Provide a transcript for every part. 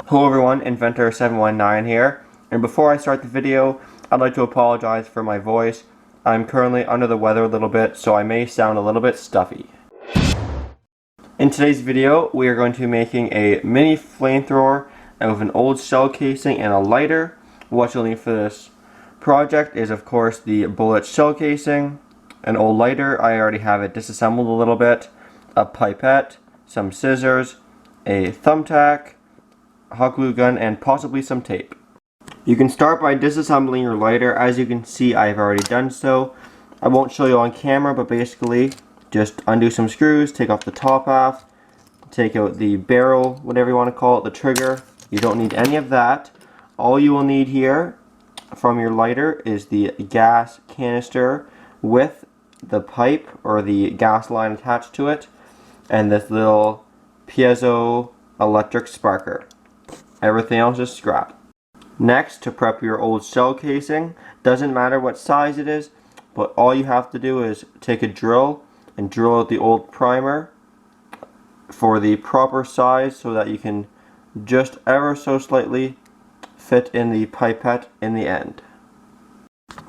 Hello everyone, Inventor719 here, and before I start the video, I'd like to apologize for my voice. I'm currently under the weather a little bit, so I may sound a little bit stuffy. In today's video, we are going to be making a mini flamethrower out of an old shell casing and a lighter. What you'll need for this project is, of course, the bullet shell casing, an old lighter, I already have it disassembled a little bit, a pipette, some scissors, a thumbtack, hot glue gun, and possibly some tape. You can start by disassembling your lighter. As you can see, I've already done so. I won't show you on camera, but basically just undo some screws, take off the top half, take out the barrel, whatever you want to call it, the trigger. You don't need any of that. All you will need here from your lighter is the gas canister with the pipe or the gas line attached to it, and this little piezo electric sparker. Everything else is scrap. Next, to prep your old shell casing, doesn't matter what size it is, but all you have to do is take a drill and drill out the old primer for the proper size so that you can just ever so slightly fit in the pipette in the end.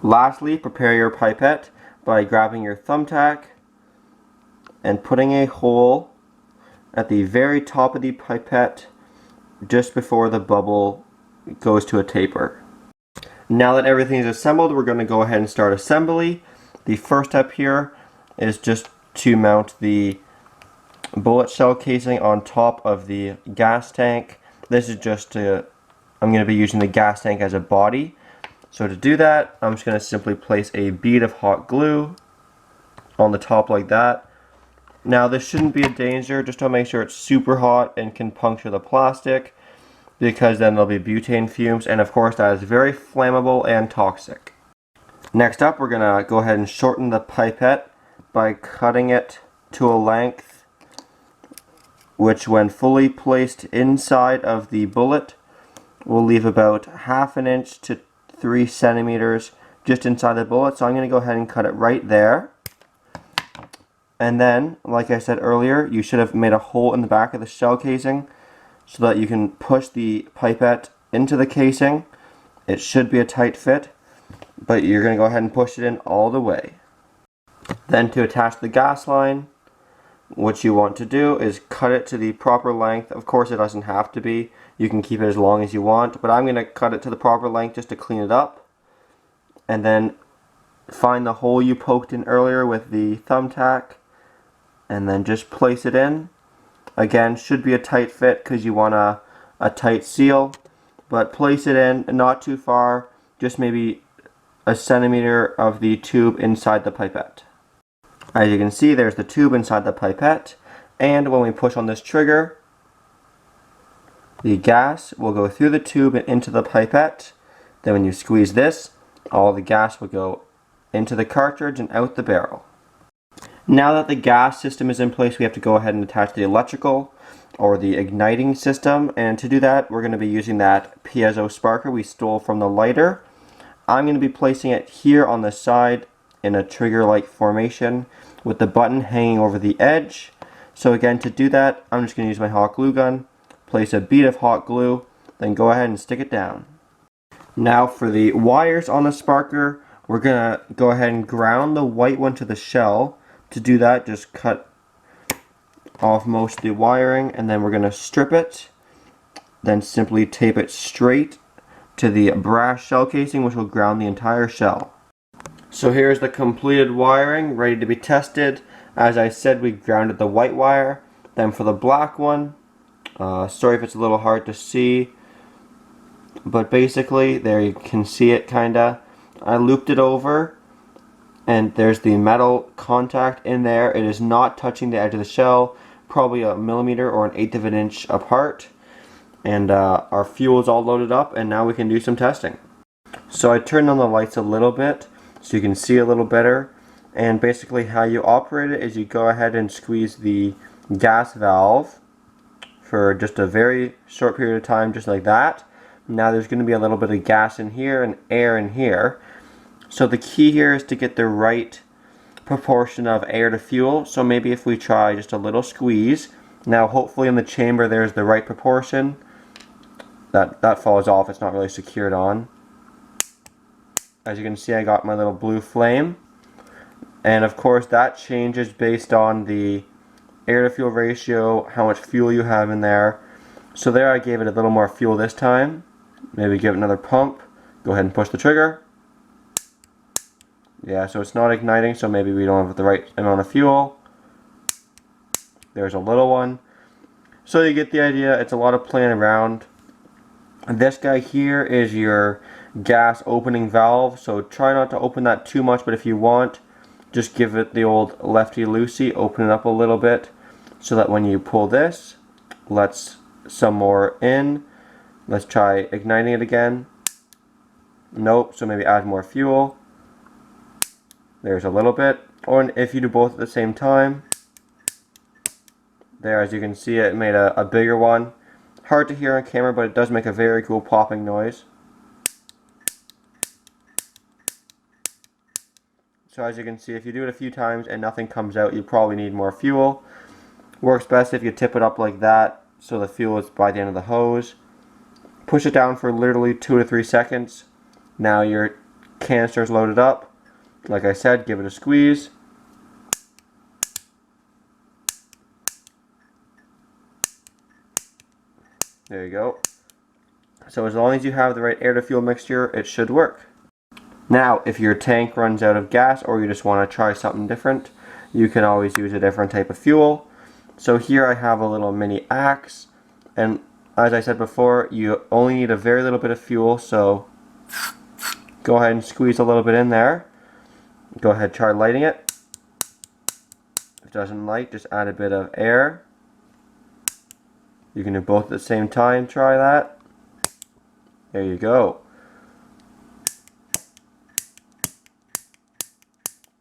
Lastly, prepare your pipette by grabbing your thumbtack and putting a hole at the very top of the pipette just before the bubble goes to a taper. Now that everything is assembled, we're going to go ahead and start assembly. The first step here is just to mount the bullet shell casing on top of the gas tank. This is just to, I'm going to be using the gas tank as a body. So to do that, I'm just going to simply place a bead of hot glue on the top like that. Now this shouldn't be a danger, just to make sure it's super hot and can puncture the plastic, because then there'll be butane fumes, and of course that is very flammable and toxic. Next up, we're going to go ahead and shorten the pipette by cutting it to a length which, when fully placed inside of the bullet, will leave about 1/2 inch to 3 centimeters just inside the bullet. So I'm going to go ahead and cut it right there. And then, like I said earlier, you should have made a hole in the back of the shell casing so that you can push the pipette into the casing. It should be a tight fit, but you're going to go ahead and push it in all the way. Then to attach the gas line, what you want to do is cut it to the proper length. Of course, it doesn't have to be. You can keep it as long as you want, but I'm going to cut it to the proper length just to clean it up. And then find the hole you poked in earlier with the thumbtack, and then just place it in. Again, should be a tight fit because you want a tight seal, but place it in not too far, just maybe 1 centimeter of the tube inside the pipette. As you can see, there's the tube inside the pipette, and when we push on this trigger, the gas will go through the tube and into the pipette. Then when you squeeze this, all the gas will go into the cartridge and out the barrel. Now that the gas system is in place, we have to go ahead and attach the electrical or the igniting system, and to do that we're going to be using that piezo sparker we stole from the lighter. I'm going to be placing it here on the side in a trigger-like formation with the button hanging over the edge. So again, to do that, I'm just going to use my hot glue gun, place a bead of hot glue, then go ahead and stick it down. Now for the wires on the sparker, we're going to go ahead and ground the white one to the shell. To do that, just cut off most of the wiring, and then we're going to strip it, then simply tape it straight to the brass shell casing, which will ground the entire shell. So here's the completed wiring, ready to be tested. As I said, we grounded the white wire. Then for the black one, sorry if it's a little hard to see, but basically there you can see it kinda. I looped it over, and there's the metal contact in there. It is not touching the edge of the shell, probably a millimeter or 1/8 of an inch apart. And our fuel is all loaded up, and now we can do some testing. So I turned on the lights a little bit so you can see a little better. And basically how you operate it is you go ahead and squeeze the gas valve for just a very short period of time, just like that. Now there's going to be a little bit of gas in here and air in here. So the key here is to get the right proportion of air to fuel. So maybe if we try just a little squeeze, now hopefully in the chamber there's the right proportion. that falls off. It's not really secured on. As you can see, I got my little blue flame. And of course that changes based on the air to fuel ratio, how much fuel you have in there. So there I gave it a little more fuel this time. Maybe give it another pump. Go ahead and push the trigger. Yeah, so it's not igniting, so maybe we don't have the right amount of fuel. There's a little one. So you get the idea, it's a lot of playing around. This guy here is your gas opening valve, so try not to open that too much, but if you want, just give it the old lefty-loosey, open it up a little bit, so that when you pull this, let's some more in. Let's try igniting it again. Nope, so maybe add more fuel. There's a little bit. Or if you do both at the same time, there, as you can see, it made a bigger one. Hard to hear on camera, but it does make a very cool popping noise. So as you can see, if you do it a few times and nothing comes out, you probably need more fuel. Works best if you tip it up like that, so the fuel is by the end of the hose. Push it down for literally 2 to 3 seconds. Now your canister is loaded up. Like I said, give it a squeeze. There you go. So as long as you have the right air to fuel mixture, it should work. Now, if your tank runs out of gas or you just want to try something different, you can always use a different type of fuel. So here I have a little mini axe, and as I said before, you only need a very little bit of fuel, so go ahead and squeeze a little bit in there. Go ahead and try lighting it. If it doesn't light, just add a bit of air. You can do both at the same time, try that. There you go.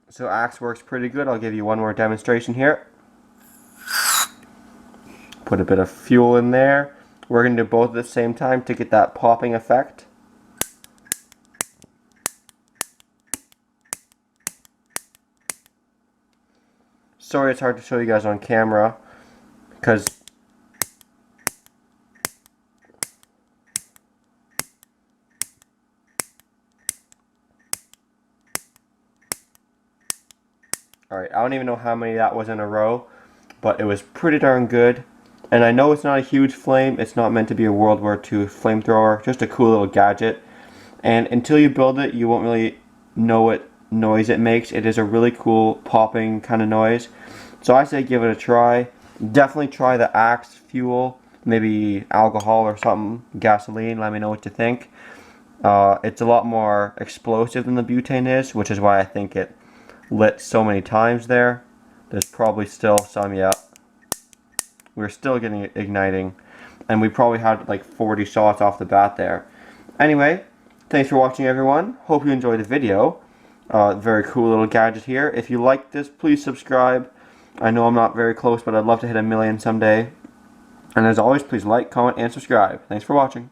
So axe works pretty good. I'll give you one more demonstration here. Put a bit of fuel in there. We're going to do both at the same time to get that popping effect. Sorry it's hard to show you guys on camera, because alright, I don't even know how many that was in a row, but it was pretty darn good. And I know it's not a huge flame, it's not meant to be a World War II flamethrower, just a cool little gadget. And until you build it, you won't really know what noise it makes. It is a really cool popping kind of noise. So I say give it a try. Definitely try the axe fuel, maybe alcohol or something, gasoline, let me know what you think. It's a lot more explosive than the butane is, which is why I think it lit so many times there. There's probably still some, yeah. We're still getting it igniting, and we probably had like 40 shots off the bat there. Anyway, thanks for watching everyone. Hope you enjoyed the video. Very cool little gadget here. If you like this, please subscribe. I know I'm not very close, but I'd love to hit 1 million someday. And as always, please like, comment, and subscribe. Thanks for watching.